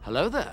Hello there.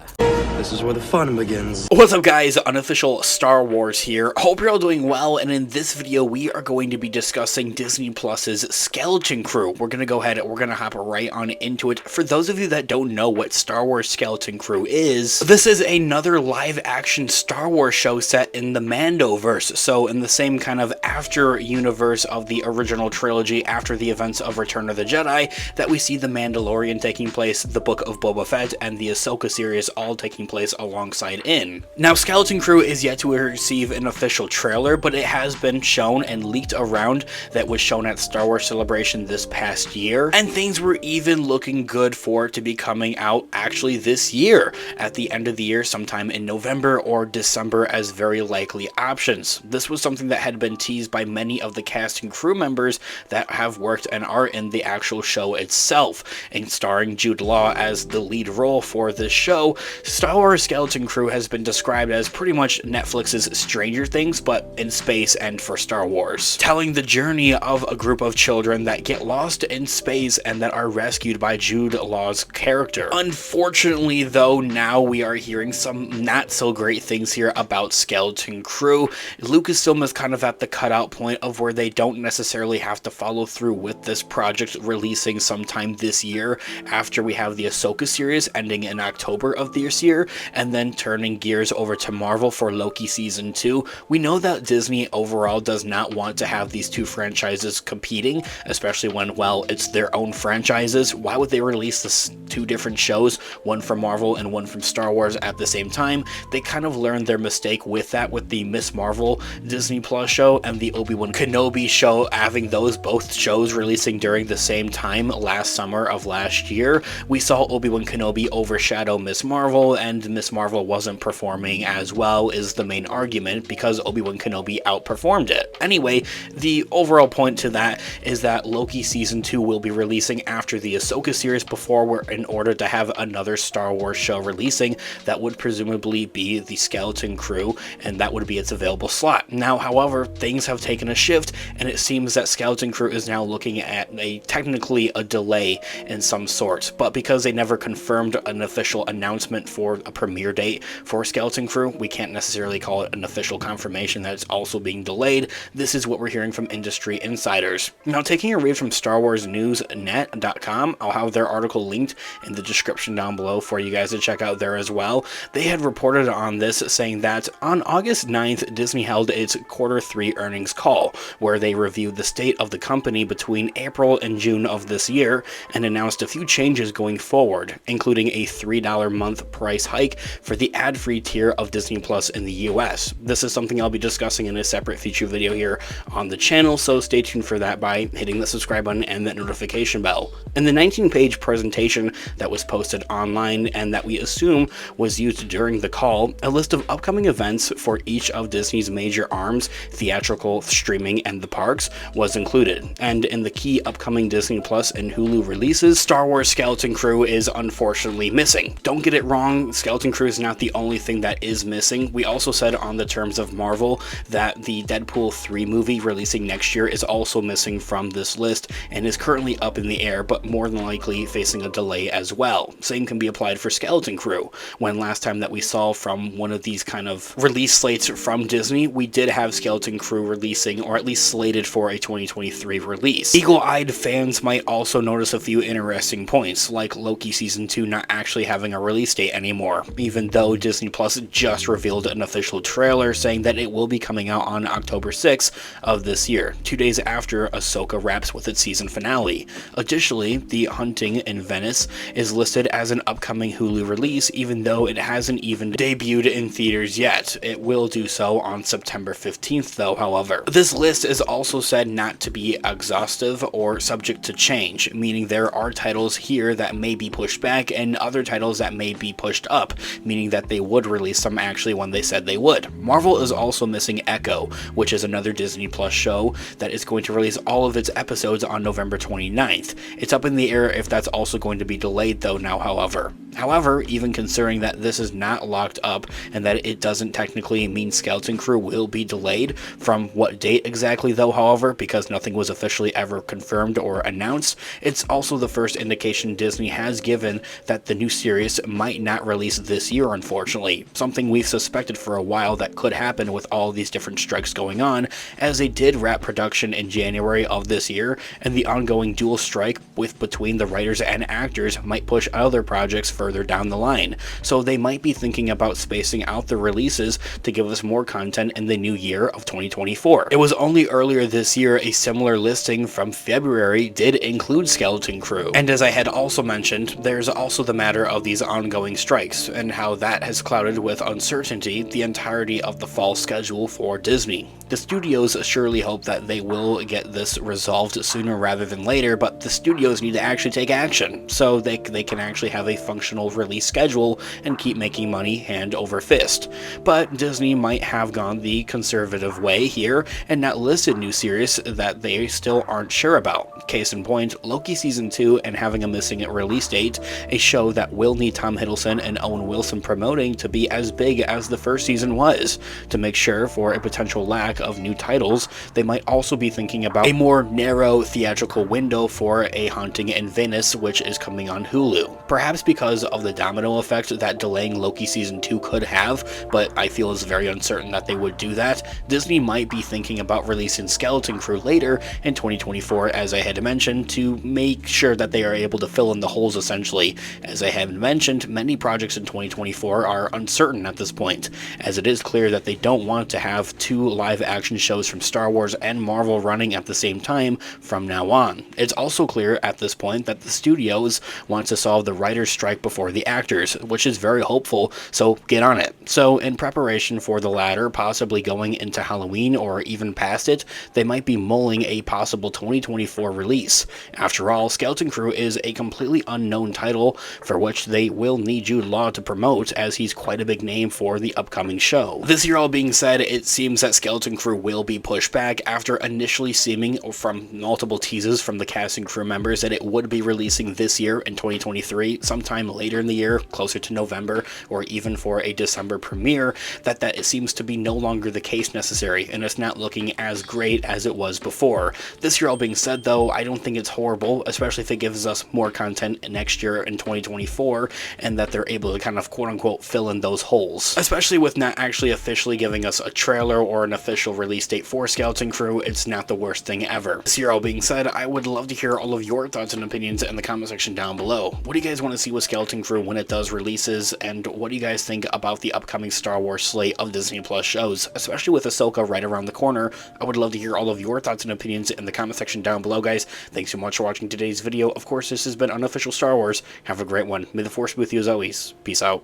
This is where the fun begins. What's up, guys? Unofficial Star Wars here. Hope you're all doing well, and in this video we are going to be discussing Disney Plus's Skeleton Crew. We're gonna go ahead and we're gonna hop right on into it. For those of you that don't know what Star Wars Skeleton Crew is, this is another live-action Star Wars show set in the Mandoverse, so in the same kind of after universe of the original trilogy, after the events of Return of the Jedi, that we see The Mandalorian taking place, the Book of Boba Fett, and the Ahsoka series all taking place alongside in. Now, Skeleton Crew is yet to receive an official trailer, but it has been shown and leaked around that was shown at Star Wars Celebration this past year, and things were even looking good for it to be coming out actually this year, at the end of the year, sometime in November or December as very likely options. This was something that had been teased by many of the cast and crew members that have worked and are in the actual show itself, and starring Jude Law as the lead role for this show. Star Wars Skeleton Crew has been described as pretty much Netflix's Stranger Things, but in space and for Star Wars, telling the journey of a group of children that get lost in space and that are rescued by Jude Law's character. Unfortunately, though, now we are hearing some not so great things here about Skeleton Crew. Lucasfilm is kind of at the cutout point of where they don't necessarily have to follow through with this project releasing sometime this year, after we have the Ahsoka series ending in October of this year, and then turning gears over to Marvel for Loki Season 2. We know that Disney overall does not want to have these two franchises competing, especially when, well, it's their own franchises. Why would they release this two different shows, one from Marvel and one from Star Wars at the same time? They kind of learned their mistake with that, with the Miss Marvel Disney Plus show and the Obi-Wan Kenobi show, having those both shows releasing during the same time last summer of last year. We saw Obi-Wan Kenobi overshadow Miss Marvel, and Miss Marvel wasn't performing as well, is the main argument, because Obi-Wan Kenobi outperformed it. Anyway, the overall point to that is that Loki Season 2 will be releasing after the Ahsoka series, before we're in order to have another Star Wars show releasing that would presumably be the Skeleton Crew, and that would be its available slot. Now, however, things have taken a shift, and it seems that Skeleton Crew is now looking at technically a delay in some sort, but because they never confirmed an official announcement for a premiere date for Skeleton Crew, we can't necessarily call it an official confirmation that it's also being delayed. This is what we're hearing from industry insiders. Now, taking a read from StarWarsNewsNet.com, I'll have their article linked in the description down below for you guys to check out there as well. They had reported on this, saying that on August 9th, Disney held its quarter 3 earnings call, where they reviewed the state of the company between April and June of this year, and announced a few changes going forward, including a $3 month price hike for the ad-free tier of Disney Plus in the US. This is something I'll be discussing in a separate feature video here on the channel, so stay tuned for that by hitting the subscribe button and that notification bell. In the 19-page presentation that was posted online and that we assume was used during the call, a list of upcoming events for each of Disney's major arms, theatrical, streaming, and the parks, was included. And in the key upcoming Disney Plus and Hulu releases, Star Wars Skeleton Crew is unfortunately missing. Don't get it wrong, Skeleton Crew is not the only thing that is missing. We also said on the terms of Marvel that the Deadpool 3 movie releasing next year is also missing from this list and is currently up in the air, but more than likely facing a delay as well. Same can be applied for Skeleton Crew. When last time that we saw from one of these kind of release slates from Disney, we did have Skeleton Crew releasing, or at least slated for a 2023 release. Eagle-eyed fans might also notice a few interesting points, like Loki Season 2 not actually having a release date anymore, even though Disney Plus just revealed an official trailer saying that it will be coming out on October 6th of this year, 2 days after Ahsoka wraps with its season finale. Additionally, The Hunting in Venice is listed as an upcoming Hulu release, even though it hasn't even debuted in theaters yet. It will do so on September 15th though, however. This list is also said not to be exhaustive or subject to change, meaning there are titles here that may be pushed back and other titles that may be pushed up, meaning that they would release them actually when they said they would. Marvel is also missing Echo, which is another Disney Plus show that is going to release all of its episodes on November 29th. It's up in the air if that's also going to be delayed though now, however. However, even considering that this is not locked up and that it doesn't technically mean Skeleton Crew will be delayed from what date exactly though, however, because nothing was officially ever confirmed or announced, it's also the first indication Disney has given that the new series might not release this year, unfortunately. Something we've suspected for a while that could happen with all these different strikes going on, as they did wrap production in January of this year, and the ongoing dual strike between the writers and actors might push other projects further down the line. So they might be thinking about spacing out the releases to give us more content in the new year of 2024. It was only earlier this year a similar listing from February did include Skeleton Crew. And as I had also mentioned, there's also the matter of these ongoing strikes and how that has clouded with uncertainty the entirety of the fall schedule for Disney. The studios surely hope that they will get this resolved sooner rather than later, but the studios need to actually take action so they can actually have a functional release schedule and keep making money hand over fist. But Disney might have gone the conservative way here and not listed new series that they still aren't sure about. Case in point, Loki Season 2 and having a missing release date, a show that will need Tom Hiddleston and Owen Wilson promoting to be as big as the first season was. To make sure for a potential lack of new titles, they might also be thinking about a more narrow theatrical window for A Haunting in Venice, which is coming on Hulu. Perhaps because of the domino effect that delaying Loki Season 2 could have, but I feel it's very uncertain that they would do that, Disney might be thinking about releasing Skeleton Crew later in 2024, as I had mentioned, to make sure that they are able to fill in the holes essentially. As I have mentioned, many projects in 2024 are uncertain at this point, as it is clear that they don't want to have two live-action shows from Star Wars and Marvel running at the same time from now on. It's also clear at this point that the studios want to solve the writer's strike before the actors, which is very hopeful, so get on it. So in preparation for the latter, possibly going into Halloween or even past it, they might be mulling a possible 2024 release. After all, Skeleton Crew is a completely unknown title for which they will need Jude Law to promote, as he's quite a big name for the upcoming show. This year all being said, it seems that Skeleton Crew will be pushed back after initially seeming from multiple teases from the cast and crew members that it would be releasing this year in 2023, sometime later in the year, closer to November, or even for a December premiere, that it seems to be no longer the case necessary, and it's not looking as great as it was before. This year all being said though, I don't think it's horrible, especially if it gives us more content next year in 2024, and that they're able to kind of quote-unquote fill in those holes. Especially with not actually officially giving us a trailer or an official release date for Skeleton Crew, it's not the worst thing ever. This year all being said, I would love to hear all of your thoughts and opinions in the comment section down below. What do you guys want to see with Skeleton Crew when it does releases, and what do you guys think about the upcoming Star Wars slate of Disney Plus shows, especially with Ahsoka right around the corner? I would love to hear all of your thoughts and opinions in the comment section down below, guys. Thanks so much for watching today's video. Of course, this has been Unofficial Star Wars. Have a great one. May the Force be with you as always. Peace out.